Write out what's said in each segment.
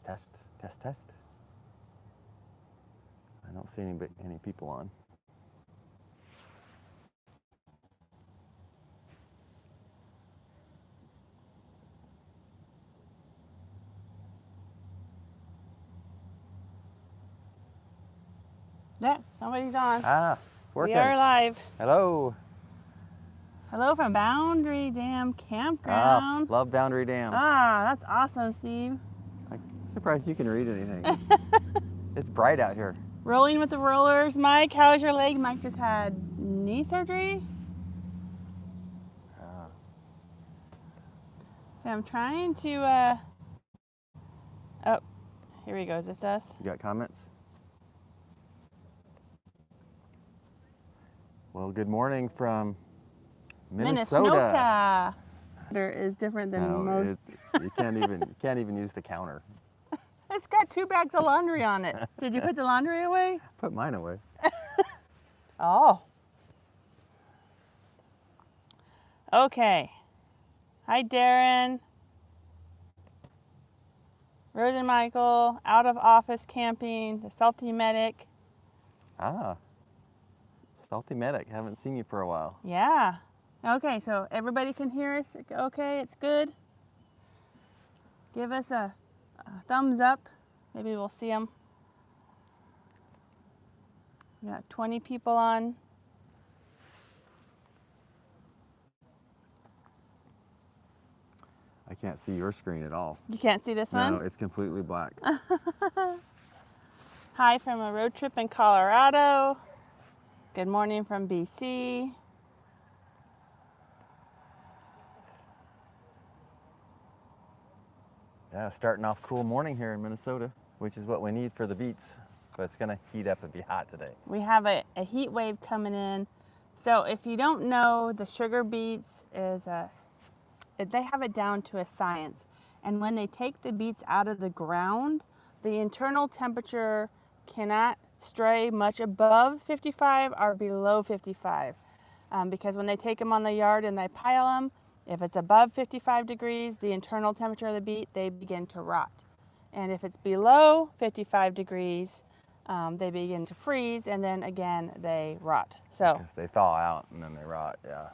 Test. I don't see any people on. Yeah, somebody's on. Ah, it's working. We are live. Hello. Hello from Boundary Dam Campground. Love Boundary Dam. That's awesome, Steve. I'm surprised you can read anything. It's bright out here. Rolling with the rollers. Mike, how's your leg? Mike just had knee surgery. Okay, I'm trying to, oh, here we go. Is this us? You got comments? Well, good morning from Minnesota. There is different than most. You can't even use the counter. It's got 2 bags of laundry on it. Did you put the laundry away? Put mine away. Oh. Okay. Hi, Darren. Rose and Michael, out of office camping, the Salty Medic. Salty Medic, haven't seen you for a while. Yeah. Okay, so everybody can hear us. Okay, it's good. Give us a thumbs up. Maybe we'll see them. We got 20 people on. I can't see your screen at all. You can't see this one? No, it's completely black. Hi from a road trip in Colorado. Good morning from BC. Yeah, starting off cool morning here in Minnesota, which is what we need for the beets. But it's gonna heat up and be hot today. We have a heat wave coming in. So if you don't know, the sugar beets they have it down to a science. And when they take the beets out of the ground, the internal temperature cannot stray much above 55 or below 55. Because when they take them on the yard and they pile them, if it's above 55 degrees, the internal temperature of the beet, they begin to rot. And if it's below 55 degrees, they begin to freeze, and then again, they rot. So because they thaw out and then they rot, yeah.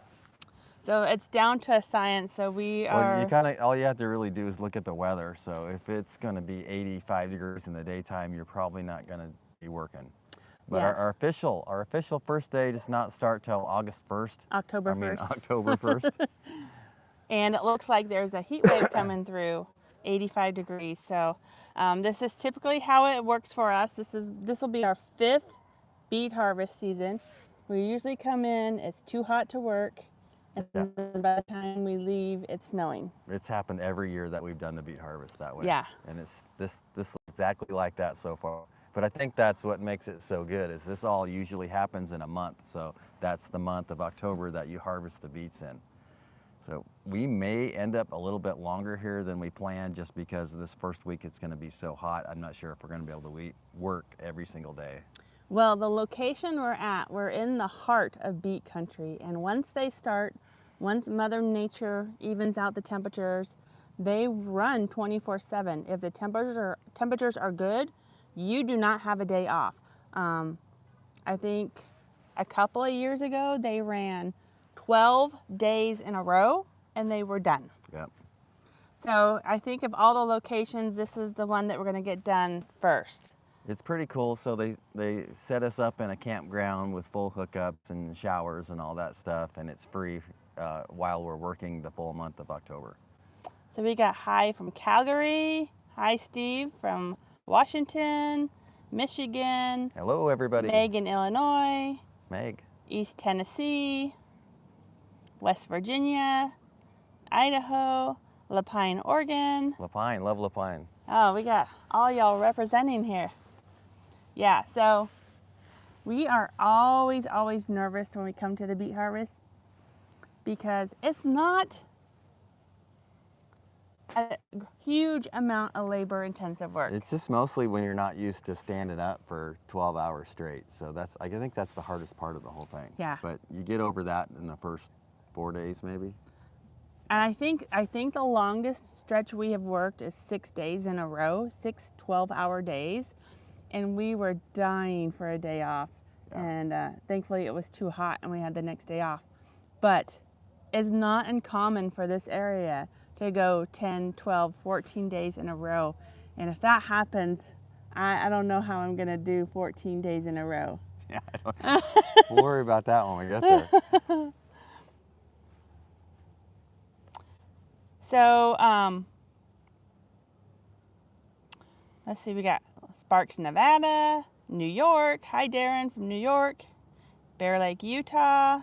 So it's down to a science. So we are. Well, all you have to really do is look at the weather. So if it's going to be 85 degrees in the daytime, you're probably not going to be working. But Yeah. our official first day does not start till August 1st. October 1st. October 1st. And it looks like there's a heat wave coming through, 85 degrees. So this is typically how it works for us. This will be our 5th beet harvest season. We usually come in, it's too hot to work, and then by the time we leave, it's snowing. It's happened every year that we've done the beet harvest that way. Yeah. And it's this exactly like that so far. But I think that's what makes it so good, is this all usually happens in a month. So that's the month of October that you harvest the beets in. So we may end up a little bit longer here than we planned, just because this first week it's going to be so hot. I'm not sure if we're going to be able to work every single day. Well, the location we're in the heart of beet country. And once Mother Nature evens out the temperatures, they run 24/7. If the temperatures are good, you do not have a day off. I think a couple of years ago, they ran 12 days in a row and they were done. Yep. So I think of all the locations, this is the one that we're going to get done first. It's pretty cool. So they set us up in a campground with full hookups and showers and all that stuff, and it's free while we're working the full month of October. So we got hi from Calgary. Hi, Steve from Washington, Michigan. Hello, everybody. Meg in Illinois. Meg. East Tennessee. West Virginia, Idaho, Lapine, Oregon. Lapine, love Lapine. Oh, we got all y'all representing here. Yeah, so we are always nervous when we come to the beet harvest, because it's not a huge amount of labor intensive work. It's just mostly when you're not used to standing up for 12 hours straight. So I think that's the hardest part of the whole thing. Yeah. But you get over that in the first 4 days maybe. And I think the longest stretch we have worked is 6 days in a row, 6 12-hour days, and we were dying for a day off. Yeah. And thankfully it was too hot and we had the next day off. But it's not uncommon for this area to go 10, 12, 14 days in a row. And if that happens, I don't know how I'm gonna do 14 days in a row. Yeah, we'll worry about that when we get there. So, let's see, we got Sparks, Nevada, New York. Hi, Darren from New York. Bear Lake, Utah.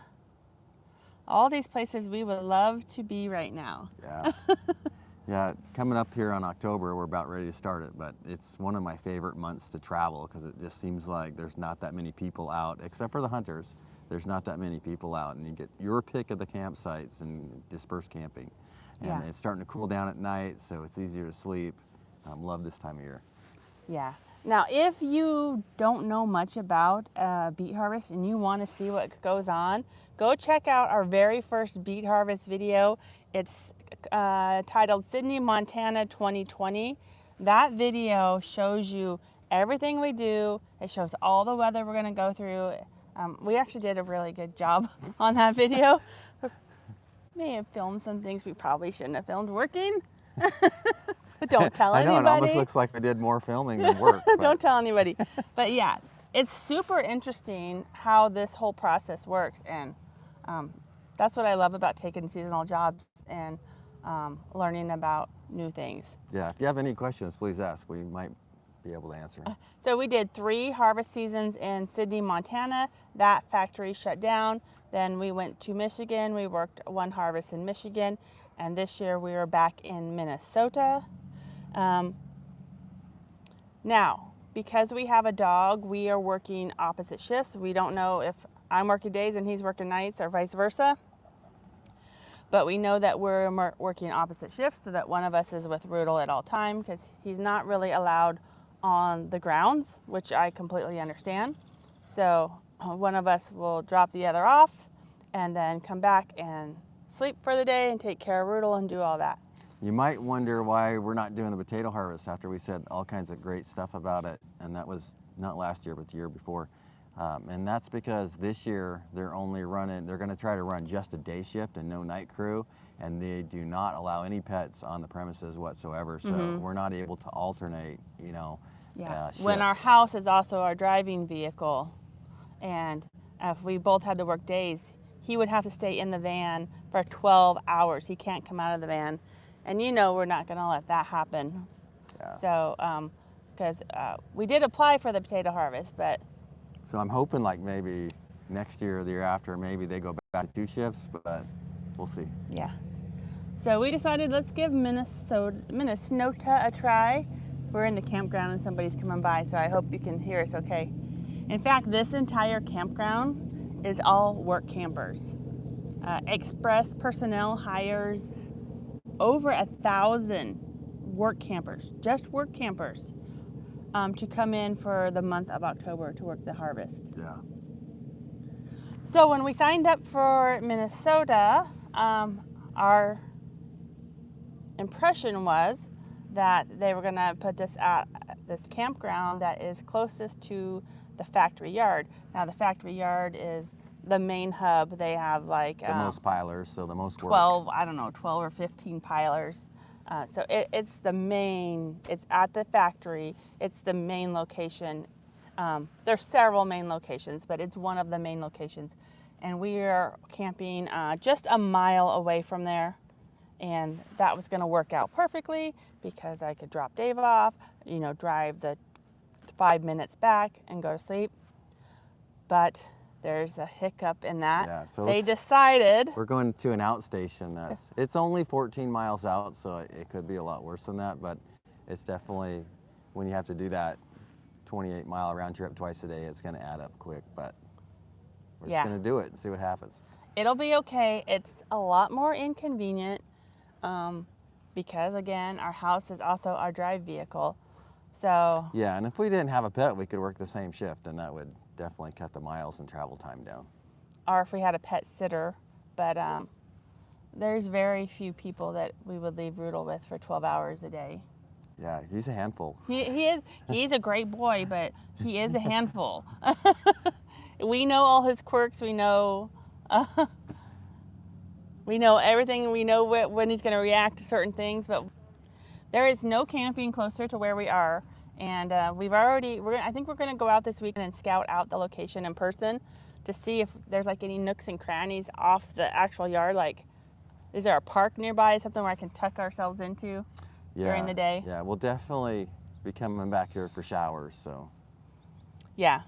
All these places we would love to be right now. Yeah. Yeah, coming up here on October, we're about ready to start it, but it's one of my favorite months to travel because it just seems like there's not that many people out, except for the hunters. There's not that many people out, and you get your pick of the campsites and dispersed camping. And Yeah. it's starting to cool down at night, so it's easier to sleep. Love this time of year. Yeah. Now, if you don't know much about beet harvest and you want to see what goes on, go check out our very first beet harvest video. It's titled Sydney, Montana 2020. That video shows you everything we do. It shows all the weather we're going to go through. We actually did a really good job on that video. May have filmed some things we probably shouldn't have filmed working. But don't tell I know, anybody. it almost looks like we did more filming than work. Don't tell anybody. But yeah, it's super interesting how this whole process works. And that's what I love about taking seasonal jobs and learning about new things. Yeah, if you have any questions, please ask. We might be able to answer. So we did 3 harvest seasons in Sydney, Montana. That factory shut down. Then we went to Michigan. We worked 1 harvest in Michigan. And this year we were back in Minnesota. Now, because we have a dog, we are working opposite shifts. We don't know if I'm working days and he's working nights or vice versa. But we know that we're working opposite shifts so that one of us is with Rudel at all time because he's not really allowed on the grounds, which I completely understand. So one of us will drop the other off and then come back and sleep for the day and take care of Rudel and do all that. You might wonder why we're not doing the potato harvest after we said all kinds of great stuff about it. And that was not last year, but the year before. And that's because this year they're going to try to run just a day shift and no night crew. And they do not allow any pets on the premises whatsoever. So we're not able to alternate, When our house is also our driving vehicle. And if we both had to work days, he would have to stay in the van for 12 hours. He can't come out of the van. And we're not going to let that happen. Yeah. So, because we did apply for the potato harvest, but... So I'm hoping like maybe next year or the year after, maybe they go back to 2 shifts, but we'll see. Yeah. So we decided let's give Minnesota a try. We're in the campground and somebody's coming by, so I hope you can hear us okay. In fact, this entire campground is all work campers. Express Personnel hires over 1,000 work campers, just work campers, to come in for the month of October to work the harvest. Yeah. So when we signed up for Minnesota, our impression was that they were going to put this at this campground that is closest to the factory yard. Now the factory yard is the main hub. They have like the most pilers, so the most work. 12 or 15 pilers. So it's the main, it's at the factory. It's the main location. There's several main locations, but it's one of the main locations. And we are camping just a mile away from there. And that was going to work out perfectly because I could drop Dave off, drive the 5 minutes back and go to sleep. But there's a hiccup in that. Yeah, so they decided we're going to an outstation it's only 14 miles out, so it could be a lot worse than that, but it's definitely, when you have to do that 28-mile round trip twice a day, it's going to add up quick, but we're just going to do it and see what happens. It'll be okay. It's a lot more inconvenient because, again, our house is also our drive vehicle. So yeah, and if we didn't have a pet, we could work the same shift, and that would definitely cut the miles and travel time down. Or if we had a pet sitter, but there's very few people that we would leave Rudel with for 12 hours a day. Yeah, he's a handful. He's a great boy, but he is a handful. We know all his quirks. We know everything. We know when he's going to react to certain things. But there is no camping closer to where we are, and I think we're going to go out this weekend and scout out the location in person to see if there's like any nooks and crannies off the actual yard. Like, is there a park nearby, something where I can tuck ourselves into during the day? Yeah, we'll definitely be coming back here for showers. So. Yeah.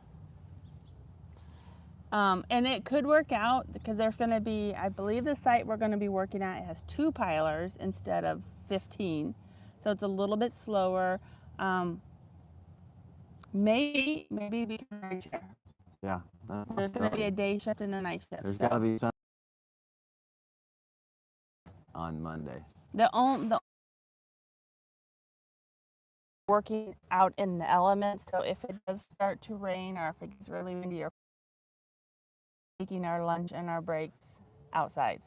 And it could work out because there's going to be, I believe the site we're going to be working at has 2 pilers instead of 15. So it's a little bit slower. Maybe we can ride share. Yeah. There's going to be a day shift and a night shift. There's got to be some on Monday. The working out in the elements. So if it does start to rain or if it gets really windy, or taking our lunch and our breaks outside.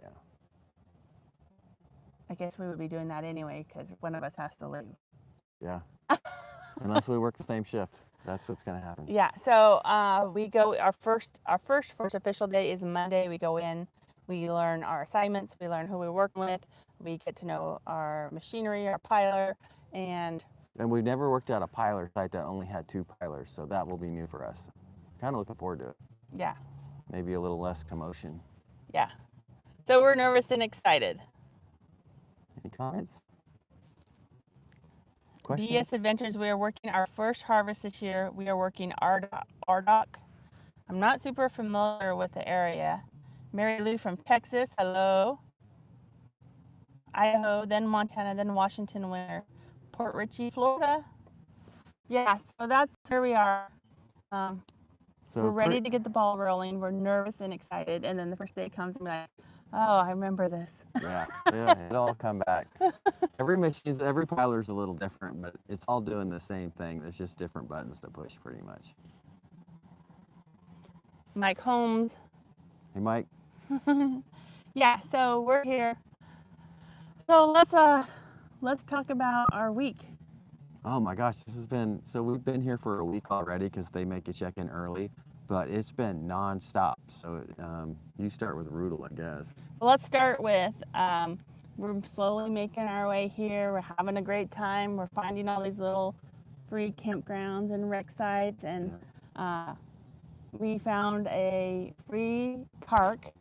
Yeah. I guess we would be doing that anyway because one of us has to leave. Yeah. Unless we work the same shift, that's what's going to happen. Yeah. So we go. Our first official day is Monday. We go in. We learn our assignments. We learn who we're working with. We get to know our machinery, our piler, and we've never worked at a piler site that only had 2 pilers, so that will be new for us. Kind of looking forward to it. Yeah. Maybe a little less commotion. Yeah. So we're nervous and excited. Any comments? Questions? BS Adventures, we are working our first harvest this year. We are working RDOC. I'm not super familiar with the area. Mary Lou from Texas, hello. Idaho, then Montana, then Washington winter. Port Richey, Florida. Yeah, so that's where we are. We're ready to get the ball rolling. We're nervous and excited. And then the first day comes and we're like, oh, I remember this. Yeah, it'll all come back. Every piler's a little different, but it's all doing the same thing. There's just different buttons to push pretty much. Mike Holmes. Hey, Mike. Yeah, so we're here. So let's talk about our week. Oh my gosh, we've been here for a week already because they make you check in early, but it's been nonstop. So you start with Rudel, I guess. Well, let's start with, we're slowly making our way here. We're having a great time. We're finding all these little free campgrounds and rec sites, and we found a free park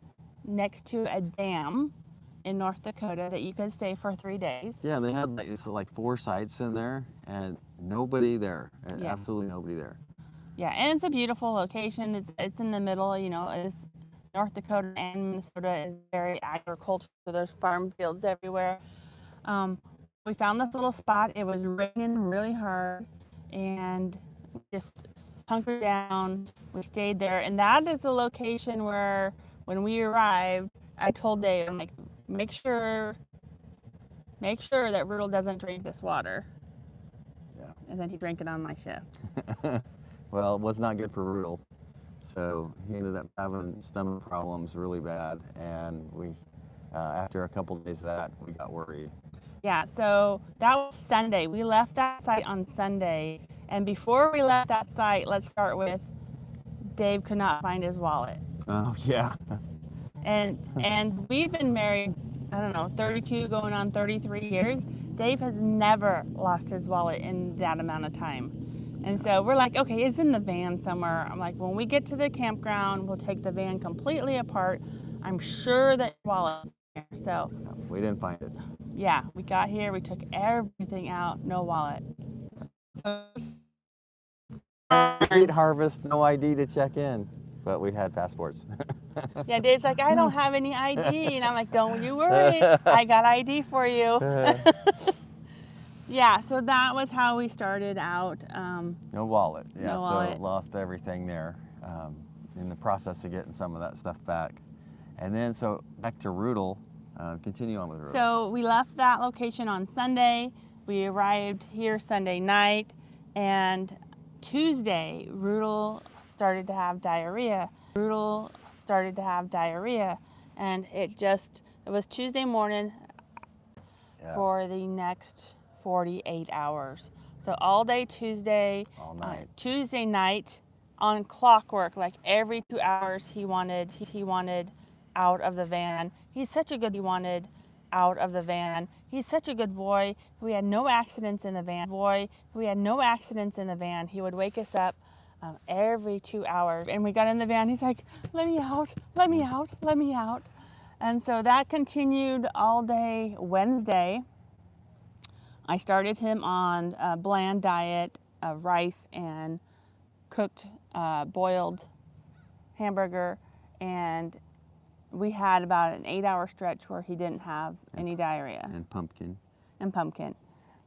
next to a dam in North Dakota that you could stay for 3 days. Yeah, they had like 4 sites in there and nobody there. Yeah. Absolutely nobody there. Yeah, and it's a beautiful location. It's in the middle, it's North Dakota and Minnesota is very agricultural, so there's farm fields everywhere. We found this little spot. It was raining really hard, and we just hunkered down. We stayed there, and that is the location where, when we arrived, I told Dave, I'm like, make sure that Rudel doesn't drink this water. Yeah. And then he drank it on my shift. Well, it was not good for Rudel. So he ended up having stomach problems really bad, and we, after a couple days of that, we got worried. Yeah, so that was Sunday. We left that site on Sunday, and before we left that site, let's start with Dave could not find his wallet. Oh yeah. And we've been married, I don't know, 32 going on 33 years. Dave has never lost his wallet in that amount of time. And so we're like, okay, it's in the van somewhere. I'm like, when we get to the campground, we'll take the van completely apart. I'm sure that your wallet's there. So we didn't find it. Yeah, we got here, we took everything out, no wallet. So great harvest, no ID to check in, but we had passports. Yeah, Dave's like, I don't have any ID. And I'm like, don't you worry, I got ID for you. Yeah, so that was how we started out. No wallet. Yeah, no wallet. So lost everything there in the process of getting some of that stuff back. And then, so back to Rudel. Continue on with Rudel. So we left that location on Sunday. We arrived here Sunday night. And Tuesday, Rudel started to have diarrhea. And it just, It was Tuesday morning Yeah. for the next 48 hours. So all day Tuesday, All night. Tuesday night on clockwork, like every 2 hours he wanted out of the van. He's such a good he wanted out of the van. He's such a good boy. We had no accidents in the van. He would wake us up every 2 hours. And we got in the van. He's like, let me out, let me out, let me out. And so that continued all day Wednesday. I started him on a bland diet of rice and cooked boiled hamburger, and we had about an 8-hour stretch where he didn't have any diarrhea And pumpkin. and pumpkin.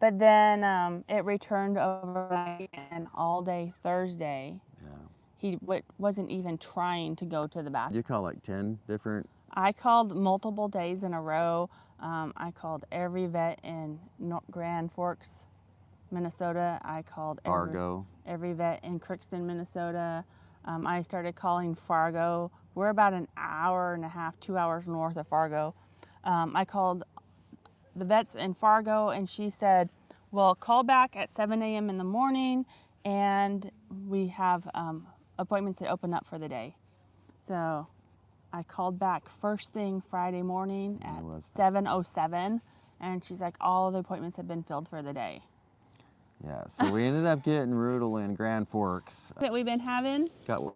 But then it returned overnight, and all day Thursday, Yeah. he wasn't even trying to go to the bathroom. You call like 10 different. I called multiple days in a row. I called every vet in Grand Forks, Minnesota. I called Fargo. every vet in Crookston, Minnesota. I started calling Fargo. We're about an hour and a half, 2 hours north of Fargo. I called the vets in Fargo, and she said, well, call back at 7 a.m. in the morning, and we have appointments that open up for the day. So I called back first thing Friday morning at 7:07, and she's like, all the appointments have been filled for the day. Yeah, so we ended up getting Rudel in Grand Forks. That we've been having. Got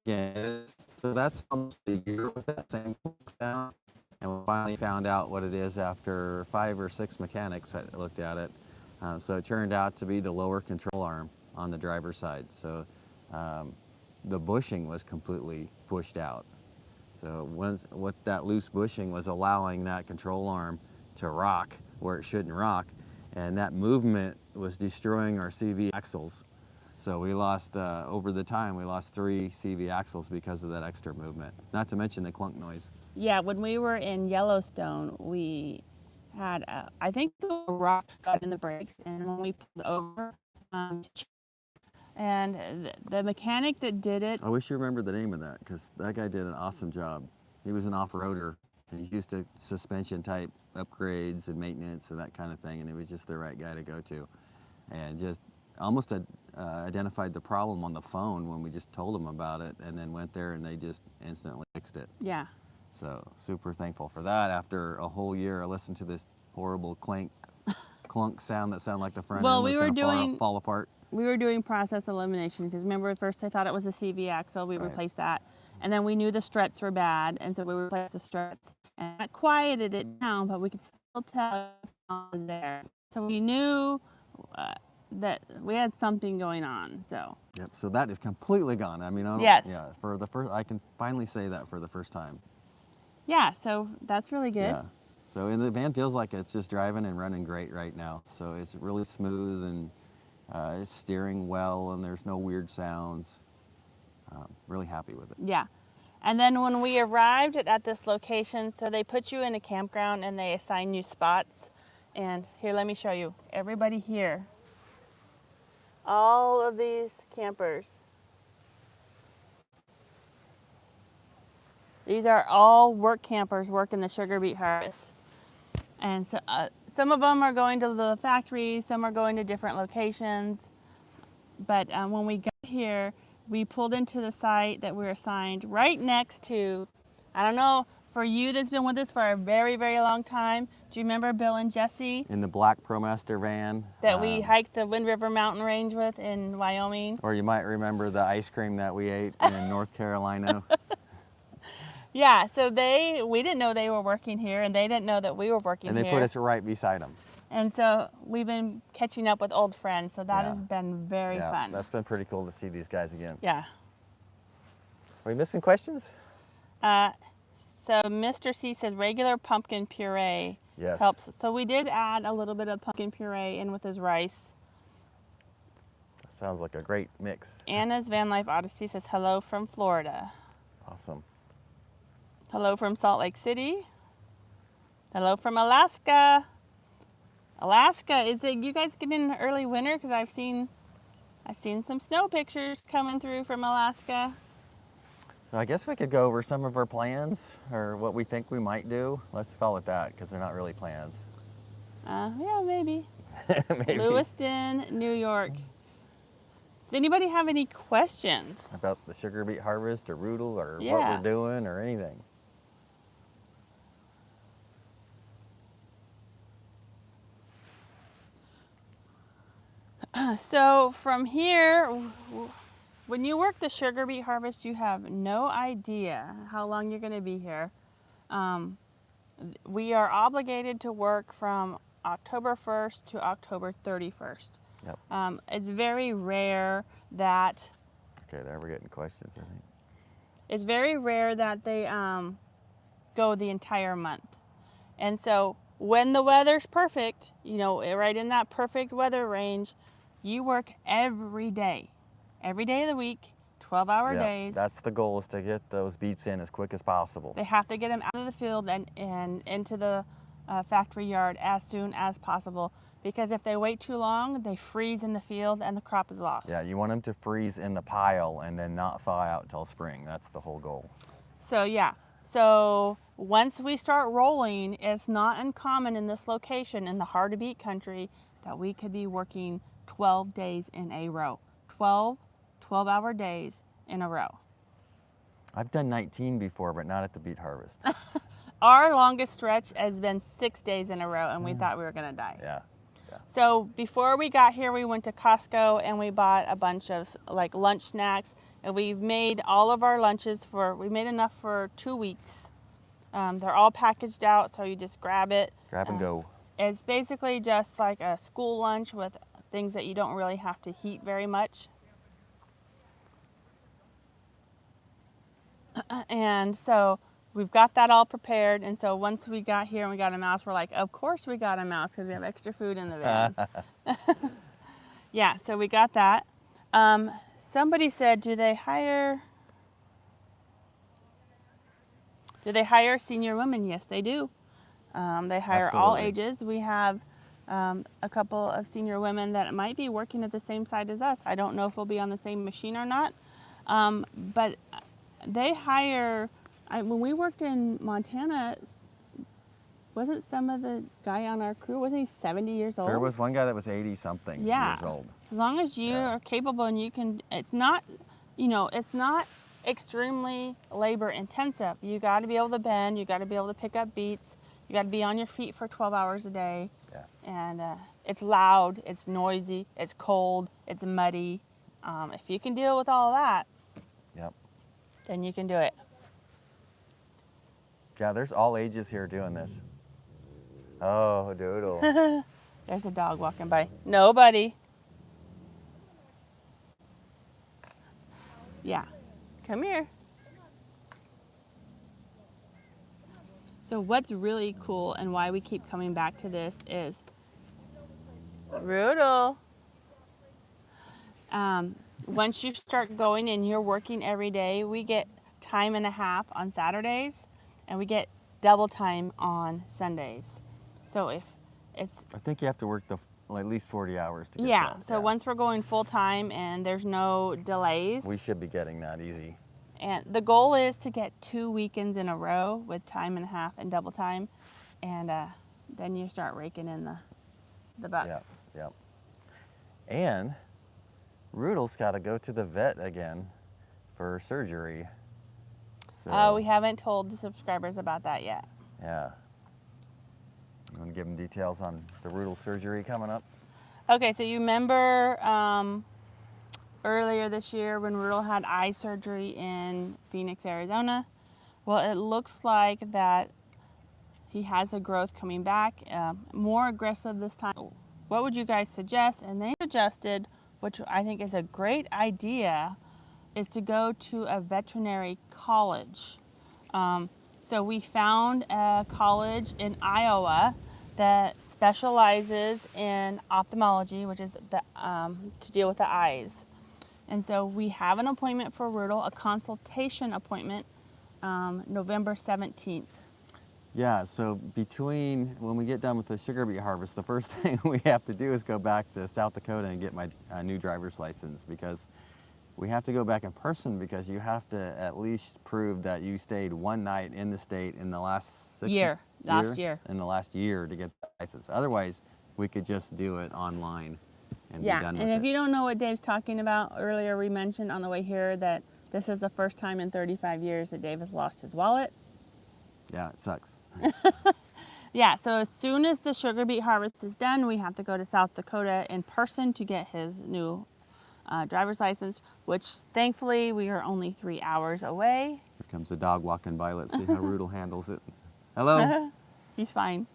yeah, so that's almost a year with that same sound, and we finally found out what it is after 5 or 6 mechanics that looked at it. So it turned out to be the lower control arm on the driver's side. So the bushing was completely pushed out. So what that loose bushing was allowing that control arm to rock where it shouldn't rock, and that movement was destroying our CV axles. So we lost, over the time, we lost 3 CV axles because of that extra movement, not to mention the clunk noise. Yeah, when we were in Yellowstone, we had, I think a rock got in the brakes, and when we pulled over, and the mechanic that did it. I wish you remembered the name of that, because that guy did an awesome job. He was an off-roader, and he's used to suspension type upgrades and maintenance and that kind of thing, and he was just the right guy to go to. And just almost identified the problem on the phone when we just told them about it, and then went there and they just instantly fixed it. Yeah. So super thankful for that. After a whole year, I listened to this horrible clunk sound that sounded like the front end was going to fall apart. We were doing process elimination, because remember at first I thought it was a CV axle. We replaced that, and then we knew the struts were bad, and so we replaced the struts, and that quieted it down, but we could still tell it was there. So we knew that we had something going on. So. Yep. So that is completely gone. I mean, yes. Yeah. For the first, I can finally say that for the first time. Yeah. So that's really good. Yeah. So and the van feels like it's just driving and running great right now. So it's really smooth, and it's steering well, and there's no weird sounds. Really happy with it. Yeah. And then when we arrived at this location, so they put you in a campground and they assign you spots. And here, let me show you. Everybody here. All of these campers. These are all work campers working the sugar beet harvest. And so some of them are going to the factory, some are going to different locations. But when we got here, we pulled into the site that we were assigned right next to, I don't know, for you that's been with us for a very, very long time, do you remember Bill and Jesse? In the black ProMaster van. That we hiked the Wind River Mountain Range with in Wyoming. Or you might remember the ice cream that we ate in North Carolina. Yeah, so we didn't know they were working here, and they didn't know that we were working here. And they put us right beside them. And so we've been catching up with old friends, so that has been very fun. That's been pretty cool to see these guys again. Yeah. Are we missing questions? So Mr. C says regular pumpkin puree helps. So we did add a little bit of pumpkin puree in with his rice. That sounds like a great mix. Anna's Van Life Odyssey says hello from Florida. Awesome. Hello from Salt Lake City. Hello from Alaska. Alaska, is it you guys getting an early winter? Because I've seen some snow pictures coming through from Alaska. So I guess we could go over some of our plans or what we think we might do. Let's call it that because they're not really plans. Yeah, maybe. Maybe. Lewiston, New York. Does anybody have any questions? About the sugar beet harvest or Rudel or what Yeah. we're doing or anything. So from here, when you work the sugar beet harvest, you have no idea how long you're going to be here. We are obligated to work from October 1st to October 31st. Yep. It's very rare that Okay, there we're getting questions, I think. it's very rare that they go the entire month. And so when the weather's perfect, you know, right in that perfect weather range, you work every day of the week, 12-hour Yep, days. that's the goal, is to get those beets in as quick as possible. They have to get them out of the field and into the factory yard as soon as possible, because if they wait too long, they freeze in the field and the crop is lost. Yeah, you want them to freeze in the pile and then not thaw out till spring. That's the whole goal. So yeah, so once we start rolling, it's not uncommon in this location in the hard to beat country that we could be working 12 days in a row. 12-hour days in a row. I've done 19 before, but not at the beet harvest. Our longest stretch has been 6 days in a row, and we thought we were gonna die. Yeah. So before we got here, we went to Costco and we bought a bunch of like lunch snacks, and we've made all of our lunches we made enough for 2 weeks. They're all packaged out, so you just grab it. Grab and go. It's basically just like a school lunch with things that you don't really have to heat very much. And so we've got that all prepared. And so once we got here and we got a mouse, we're like, of course we got a mouse because we have extra food in the van. Yeah, so we got that. Somebody said, do they hire senior women? Yes, they do. They hire all Absolutely. ages. We have a couple of senior women that might be working at the same site as us. I don't know if we'll be on the same machine or not. But they hire, when we worked in Montana, wasn't some of the guy on our crew, wasn't he 70 years old? There was one guy that was 80-something years old. As long as you are capable and you can, it's not extremely labor intensive. You got to be able to bend, you got to be able to pick up beets, you got to be on your feet for 12 hours a day. Yeah. And it's loud, it's noisy, it's cold, it's muddy. If you can deal with all that, Yep. then you can do it. Yeah, there's all ages here doing this. Oh, Doodle. There's a dog walking by. Nobody. Yeah. Come here. So what's really cool and why we keep coming back to this is Rudel. Once you start going and you're working every day, we get time and a half on Saturdays and we get double time on Sundays. So if it's I think you have to work at least 40 hours to get that. so once we're going full time and there's no delays, We should be getting that easy. and the goal is to get 2 weekends in a row with time and a half and double time, and then you start raking in the bucks. Yep, yep. And Rudel's got to go to the vet again for surgery. So, We haven't told the subscribers about that yet. yeah. You want to give them details on the Rudel surgery coming up? Okay, so you remember earlier this year when Rudel had eye surgery in Phoenix, Arizona? Well, it looks like that he has a growth coming back, more aggressive this time. What would you guys suggest? And they suggested, which I think is a great idea, is to go to a veterinary college. So we found a college in Iowa that specializes in ophthalmology, which is to deal with the eyes. And so we have an appointment for Rudel, a consultation appointment, November 17th. Yeah, so when we get done with the sugar beet harvest, the first thing we have to do is go back to South Dakota and get my new driver's license, because we have to go back in person because you have to at least prove that you stayed one night in the state in the last last year. In the last year to get the license. Otherwise, we could just do it online and be Yeah, done and with if it. you don't know what Dave's talking about, earlier we mentioned on the way here that this is the first time in 35 years that Dave has lost his wallet. Yeah, it sucks. Yeah, so as soon as the sugar beet harvest is done, we have to go to South Dakota in person to get his new driver's license, which thankfully we are only 3 hours away. Here comes the dog walking by. Let's see how Rudel handles it. Hello? He's fine.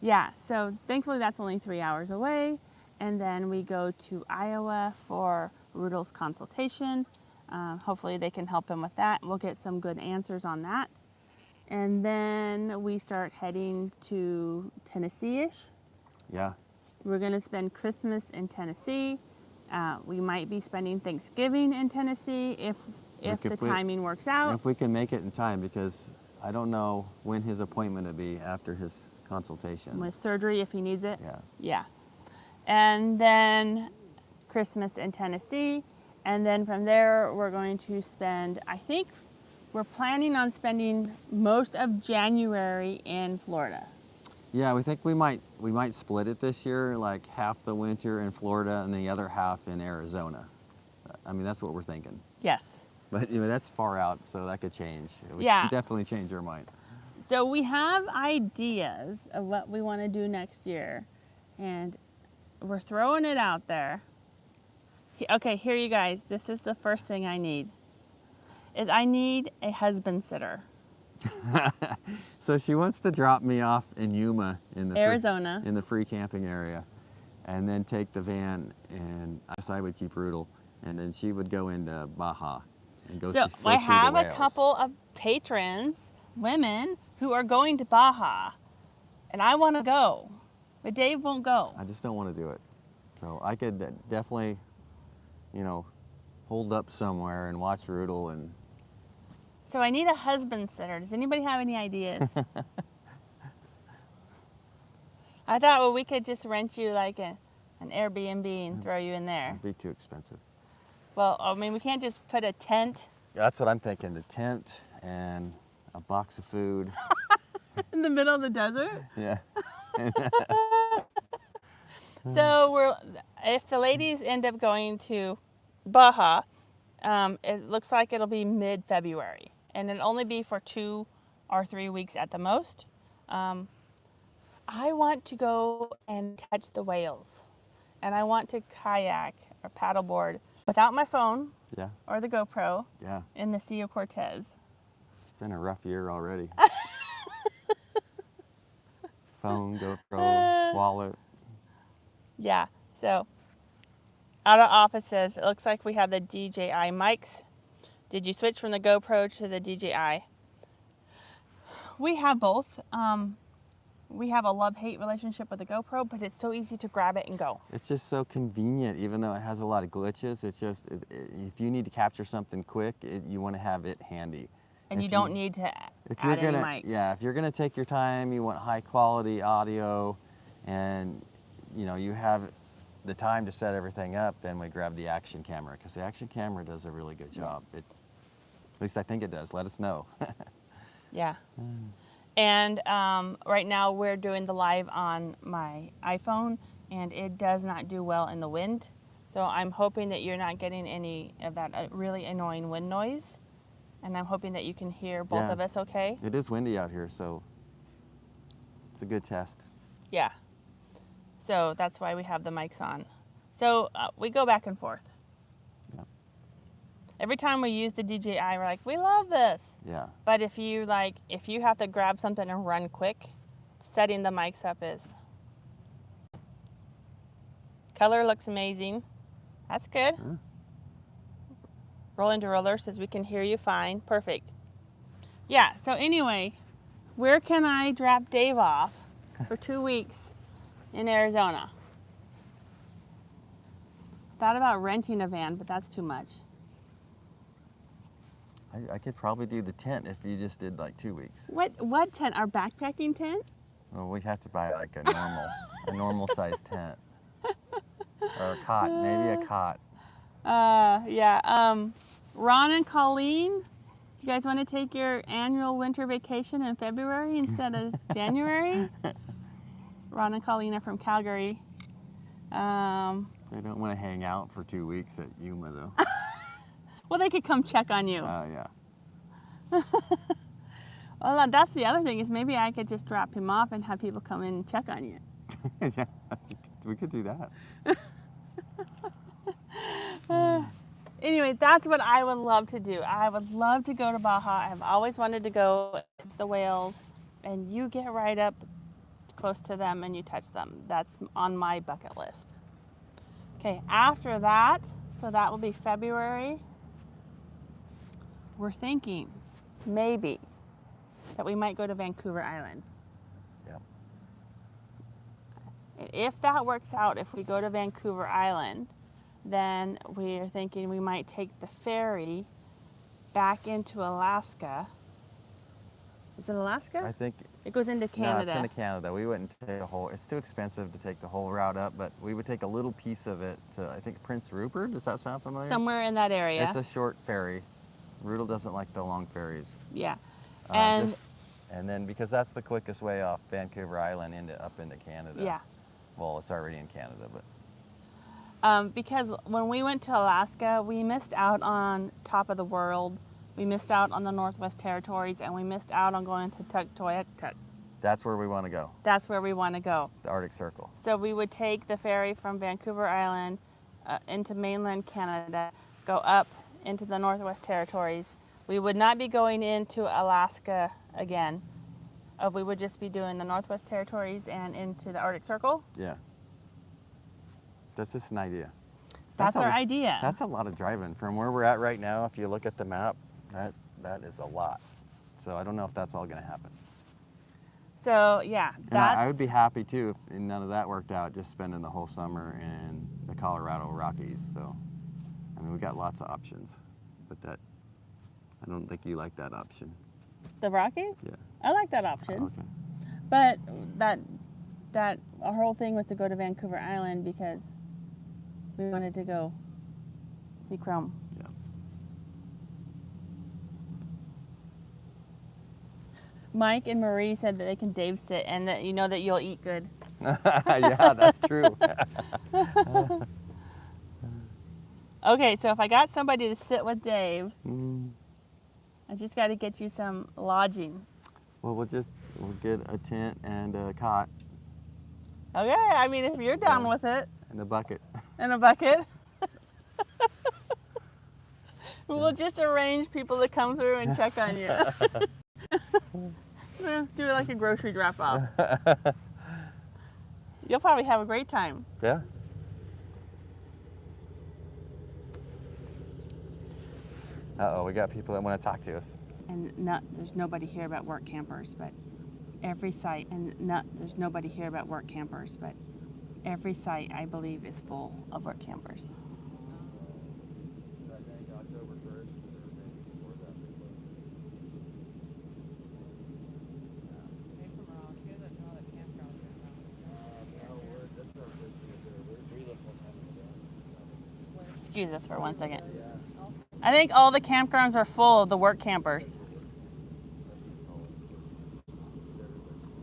Yeah, so thankfully that's only 3 hours away. And then we go to Iowa for Rudel's consultation. Hopefully they can help him with that. We'll get some good answers on that. And then we start heading to Tennessee-ish. Yeah. We're going to spend Christmas in Tennessee. We might be spending Thanksgiving in Tennessee if the timing works out. If we can make it in time, because I don't know when his appointment will be after his consultation. With surgery if he needs it. Yeah. Yeah. And then Christmas in Tennessee. And then from there, we're going to spend, I think we're planning on spending most of January in Florida. Yeah, we think we might split it this year, like half the winter in Florida and the other half in Arizona. I mean, that's what we're thinking. Yes. But that's far out, so that could change. We Yeah. could definitely change our mind. So we have ideas of what we want to do next year, and we're throwing it out there. Okay, here you guys. This is the first thing I need. I need a husband sitter. So she wants to drop me off in Yuma in the Arizona. in the free camping area, and then take the van, and I would keep Rudel, and then she would go into Baja and go. So go I see the have a whales. couple of patrons, women, who are going to Baja, and I want to go, but Dave won't go. I just don't want to do it. So I could definitely, hold up somewhere and watch Rudel and. So I need a husband sitter. Does anybody have any ideas? I thought, well, we could just rent you like an Airbnb and throw you in there. It'd be too expensive. Well, I mean, we can't just put a tent That's what I'm thinking. The tent and a box of food. in the middle of the desert. Yeah. So if the ladies end up going to Baja, it looks like it'll be mid-February, and it'll only be for 2 or 3 weeks at the most. I want to go and catch the whales, and I want to kayak or paddleboard without my phone Yeah. or the GoPro Yeah. in the Sea of Cortez. It's been a rough year already. Phone, GoPro, wallet. Yeah, so out of offices, it looks like we have the DJI mics. Did you switch from the GoPro to the DJI? We have both. We have a love-hate relationship with the GoPro, but it's so easy to grab it and go. It's just so convenient, even though it has a lot of glitches. It's just, if you need to capture something quick, you want to have it handy. And If you don't need to add any mics. Yeah, if you're gonna take your time, you want high quality audio, and you have the time to set everything up, then we grab the action camera, because the action camera does a really good job. At least I think it does. Let us know. Yeah. And right now we're doing the live on my iPhone, and it does not do well in the wind. So I'm hoping that you're not getting any of that really annoying wind noise. And I'm hoping that you can hear both Yeah. of us okay. It is windy out here, so it's a good test. Yeah. So that's why we have the mics on. So we go back and forth. Yeah. Every time we use the DJI, we're like, we love this. Yeah. But if you have to grab something and run quick, setting the mics up is. Color looks amazing. That's good. Huh? Rolling to roller says we can hear you fine. Perfect. Yeah, so anyway, where can I drop Dave off for 2 weeks in Arizona? Thought about renting a van, but that's too much. I could probably do the tent if you just did like 2 weeks. What tent? Our backpacking tent? Well, we have to buy like a normal sized tent. Or a cot, maybe a cot. Yeah. Ron and Colleen, you guys want to take your annual winter vacation in February instead of January? Ron and Colleen are from Calgary. They don't want to hang out for 2 weeks at Yuma, though. Well, they could come check on you. Yeah. Well, that's the other thing is maybe I could just drop him off and have people come in and check on you. Yeah, we could do that. Anyway, that's what I would love to do. I would love to go to Baja. I've always wanted to go to the whales, and you get right up close to them and you touch them. That's on my bucket list. Okay, after that, so that will be February, we're thinking maybe that we might go to Vancouver Island. Yep. If that works out, if we go to Vancouver Island, then we are thinking we might take the ferry back into Alaska. Is it Alaska? I think It goes into Canada. No, it's into Canada. We wouldn't take the whole. It's too expensive to take the whole route up, but we would take a little piece of it to, I think, Prince Rupert. Does that sound familiar? Somewhere in that area. It's a short ferry. Rudel doesn't like the long ferries. Yeah. And then because that's the quickest way off Vancouver Island up into Canada. Yeah. Well, it's already in Canada, but. Because when we went to Alaska, we missed out on Top of the World. We missed out on the Northwest Territories, and we missed out on going to Tuktoyaktuk. That's where we want to go. That's where we want to go. The Arctic Circle. So we would take the ferry from Vancouver Island into mainland Canada, go up into the Northwest Territories. We would not be going into Alaska again. We would just be doing the Northwest Territories and into the Arctic Circle. Yeah. That's just an idea. That's our idea. That's a lot of driving. From where we're at right now, if you look at the map, that is a lot. So I don't know if that's all going to happen. So yeah, And I would be happy too if none of that worked out, just spending the whole summer in the Colorado Rockies. So, I mean, we got lots of options, but I don't think you like that option. The Rockies? Yeah. I like that option. Okay. But that our whole thing was to go to Vancouver Island because we wanted to go see Chrome. Yeah. Mike and Marie said that they can Dave sit and that you know that you'll eat good. Yeah, that's true. Okay, so if I got somebody to sit with Dave, I just got to get you some lodging. Well, we'll get a tent and a cot Okay, I mean if you're down with it. and a bucket. And a bucket. We'll just arrange people to come through and check on you. Do it like a grocery drop off. You'll probably have a great time. Yeah. Uh-oh, we got people that want to talk to us. And there's nobody here about work campers, but every site, there's nobody here about work campers, but every site I believe is full of work campers. Excuse us for 1 second. I think all the campgrounds are full of the work campers.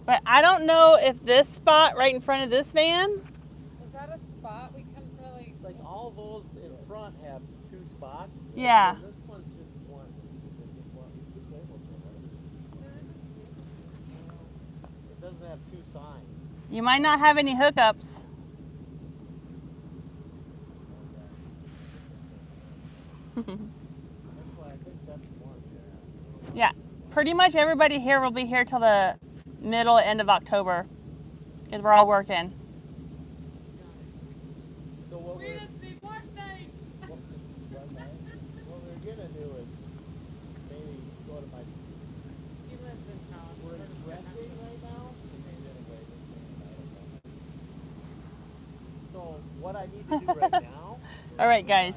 But I don't know if this spot right in front of this van. Is that a spot? We couldn't really. Like all those in front have 2 spots. Yeah. This one's just one. It doesn't have 2 signs. You might not have any hookups. Actually, I think that's one. Yeah, pretty much everybody here will be here till the end of October because we're all working. So what We we're, just need one thing. what we're gonna do is maybe go to my. He lives in town. So We're we're just gonna have renting to- right now. Anyway, so what I need to do right now. All right, guys.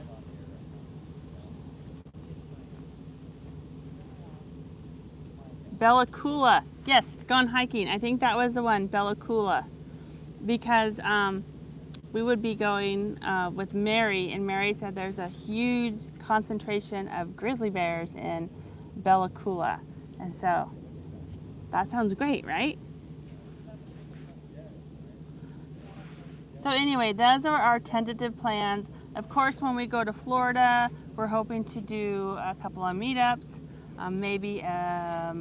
Bella Coola. Yes, gone hiking. I think that was the one, Bella Coola. Because we would be going with Mary, and Mary said there's a huge concentration of grizzly bears in Bella Coola. And so that sounds great, right? So anyway, those are our tentative plans. Of course, when we go to Florida, we're hoping to do a couple of meetups, maybe a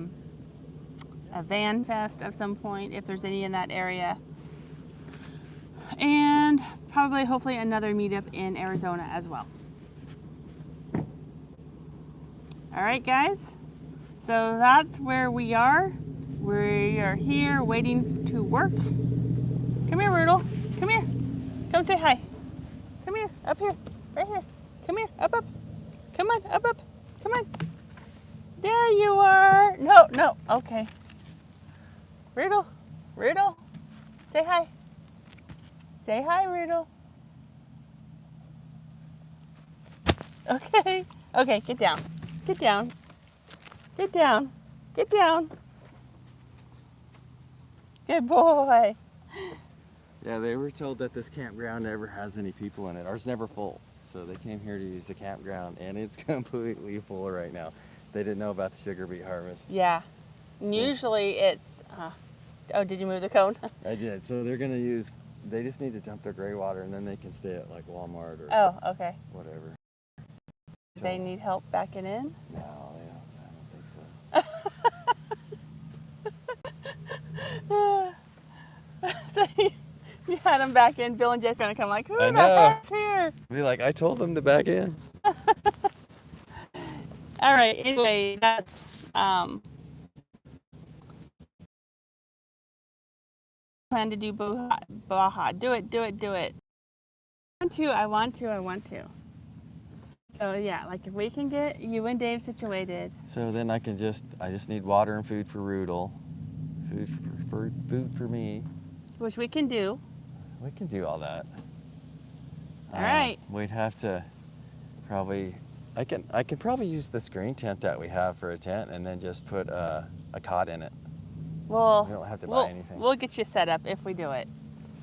van fest of some point, if there's any in that area. And probably, hopefully, another meetup in Arizona as well. All right, guys. So that's where we are. We are here waiting to work. Come here, Rudel. Come here. Come say hi. Come here. Up here. Right here. Come here. Up, up. Come on. Up, up. Come on. There you are. No, no. Okay. Rudel. Rudel. Say hi. Say hi, Rudel. Okay. Okay, get down. Get down. Get down. Get down. Good boy. Yeah, they were told that this campground never has any people in it. Ours never full. So they came here to use the campground, and it's completely full right now. They didn't know about the sugar beet harvest. Yeah. And usually it's, oh, did you move the cone? I did. So they're going to use, they just need to dump their gray water, and then they can stay at like Walmart or Oh, okay. whatever. They need help backing in? No, they don't. I don't think so. So you had them back in. Bill and Jay's gonna come like, who I the know. heck's here? Be like, I told them to back in. All right. Anyway, that's plan to do Baja. Do it. Do it. Do it. I want to. So yeah, like if we can get you and Dave situated. So then I just need water and food for Rudel. Food for me. Which we can do. We can do all that. All right. We'd have to probably, I can probably use the screen tent that we have for a tent and then just put a cot in it. Well, We don't have to buy anything. We'll get you set up if we do it.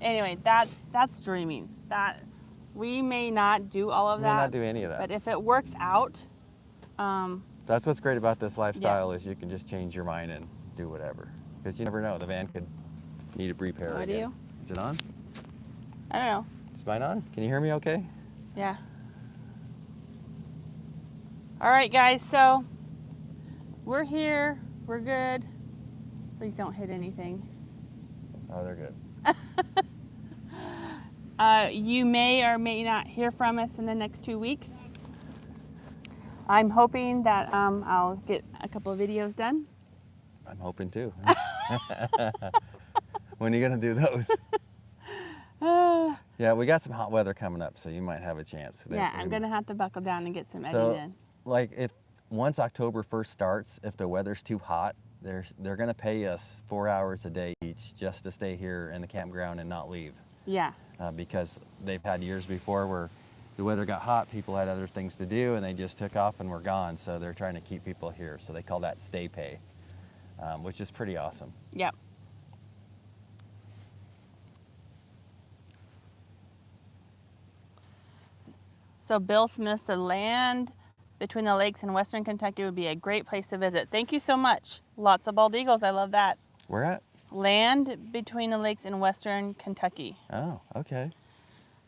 Anyway, that's dreaming. That we may not do all of We that. may not do any of that. But if it works out, That's what's great about this lifestyle is you can just change your mind and do whatever. Because you never know, the van could need a repair What do again. you? Is it on? I don't know. Is mine on? Can you hear me okay? Yeah. All right, guys. So we're here. We're good. Please don't hit anything. Oh, they're good. You may or may not hear from us in the next 2 weeks. I'm hoping that I'll get a couple of videos done. I'm hoping too. When are you going to do those? Yeah, we got some hot weather coming up, so you might have a chance. Yeah, I'm going to have to buckle down and get some So, editing in. like, if once October 1st starts, if the weather's too hot, they're going to pay us 4 hours a day each just to stay here in the campground and not leave. Yeah. Because they've had years before where the weather got hot, people had other things to do, and they just took off and were gone. So they're trying to keep people here. So they call that stay pay, which is pretty awesome. Yep. So Bill Smith said land between the lakes in western Kentucky would be a great place to visit. Thank you so much. Lots of bald eagles. I love that. Where at? Land between the lakes in western Kentucky. Oh, okay.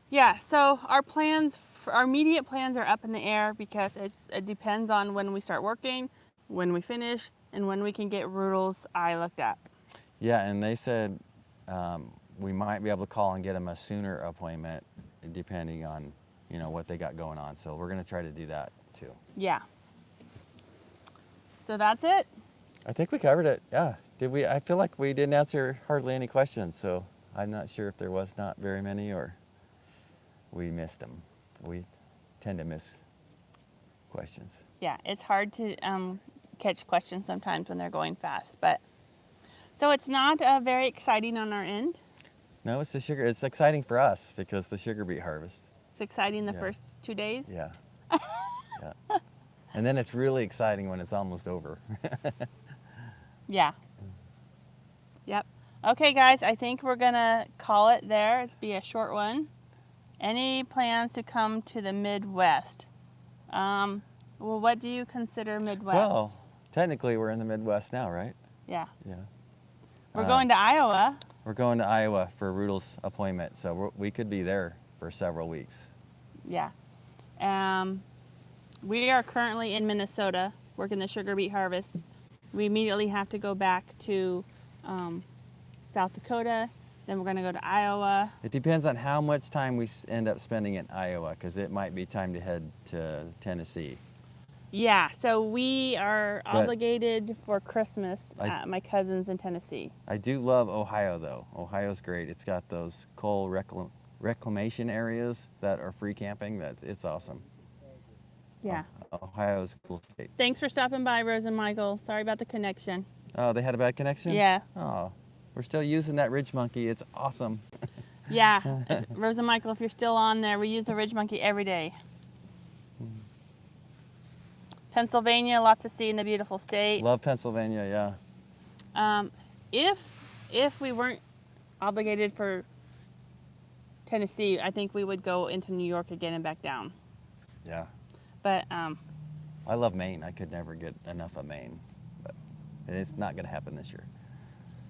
Yeah, so our plans, our immediate plans are up in the air because it depends on when we start working, when we finish, and when we can get Rudel's eye looked at. Yeah, and they said we might be able to call and get them a sooner appointment depending on, you know, what they got going on. So we're going to try to do that too. Yeah. So that's it. I think we covered it. Yeah. Did we? I feel like we didn't answer hardly any questions, so I'm not sure if there was not very many or we missed them. We tend to miss questions. Yeah, it's hard to catch questions sometimes when they're going fast, but so it's not very exciting on our end. No, it's the sugar. It's exciting for us because the sugar beet harvest. It's exciting the Yeah. first 2 days. Yeah. Yeah. And then it's really exciting when it's almost over. Yeah. Yep. Okay, guys, I think we're gonna call it there. It's be a short one. Any plans to come to the Midwest? Well, what do you consider Midwest? Well, technically we're in the Midwest now, right? Yeah. Yeah. We're going to Iowa. We're going to Iowa for Rudel's appointment, so we could be there for several weeks. Yeah. We are currently in Minnesota working the sugar beet harvest. We immediately have to go back to South Dakota. Then we're going to go to Iowa. It depends on how much time we end up spending in Iowa, because it might be time to head to Tennessee. Yeah, so we are obligated for Christmas at my cousin's in Tennessee. I do love Ohio, though. Ohio's great. It's got those coal reclamation areas that are free camping. It's awesome. Yeah. Ohio's a cool state. Thanks for stopping by, Rose and Michael. Sorry about the connection. Oh, they had a bad connection? Yeah. Oh, we're still using that Ridge Monkey. It's awesome. Yeah, Rose and Michael, if you're still on there, we use the Ridge Monkey every day. Pennsylvania, lots to see in the beautiful state. Love Pennsylvania, yeah. If we weren't obligated for Tennessee, I think we would go into New York again and back down. Yeah. But I love Maine. I could never get enough of Maine, but it's not going to happen this year.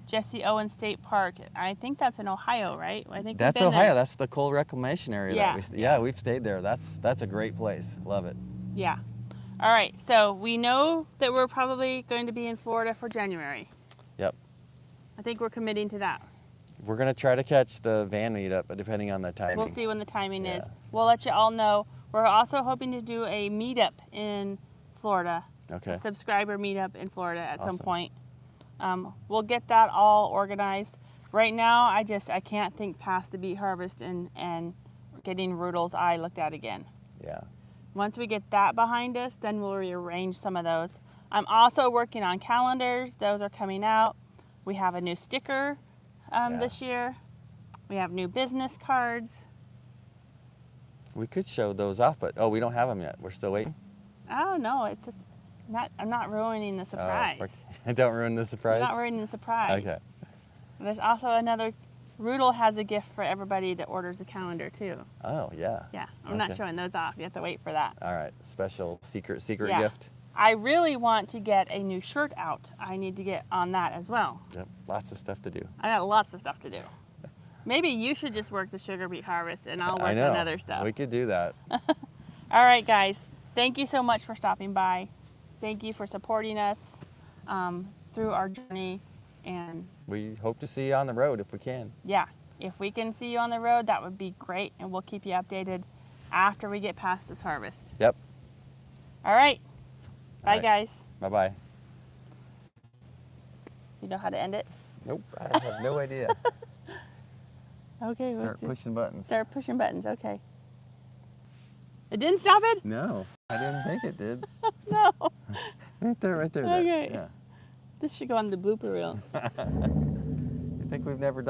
Jesse Owens State Park, I think that's in Ohio, right? I think That's we've been Ohio. there. That's the coal reclamation area. Yeah. We've stayed there. That's a great place. Love it. Yeah. All right, so we know that we're probably going to be in Florida for January. Yep. I think we're committing to that. We're going to try to catch the van meetup, but depending on the timing. We'll see when the timing is. Yeah. We'll let you all know. We're also hoping to do a meetup in Florida. Okay. A subscriber meetup in Florida at some Awesome. point. We'll get that all organized. Right now, I can't think past the beet harvest and getting Rudel's eye looked at again. Yeah. Once we get that behind us, then we'll rearrange some of those. I'm also working on calendars. Those are coming out. We have a new sticker this year. We have new business cards. We could show those off, but we don't have them yet. We're still waiting. Oh no, it's just I'm not ruining the surprise. Don't ruin the surprise. I'm not ruining the surprise. Okay. There's also another. Rudel has a gift for everybody that orders a calendar too. Oh yeah. Yeah, I'm not Okay. showing those off. You have to wait for that. All right. Special secret Yeah. gift. I really want to get a new shirt out. I need to get on that as well. Yep. Lots of stuff to do. I got lots of stuff to do. Maybe you should just work the sugar beet harvest and I'll work I know. on other stuff. We could do that. All right, guys. Thank you so much for stopping by. Thank you for supporting us through our journey. And We hope to see you on the road if we can. yeah, if we can see you on the road, that would be great. And we'll keep you updated after we get past this harvest. Yep. All right. Bye, All right. guys. Bye-bye. You know how to end it? Nope. I have no idea. Okay. Start pushing buttons. Start pushing buttons. Okay. It didn't stop it? No. I didn't think it did. No. Right there. Okay. Yeah. This should go on the blooper reel. You think we've never done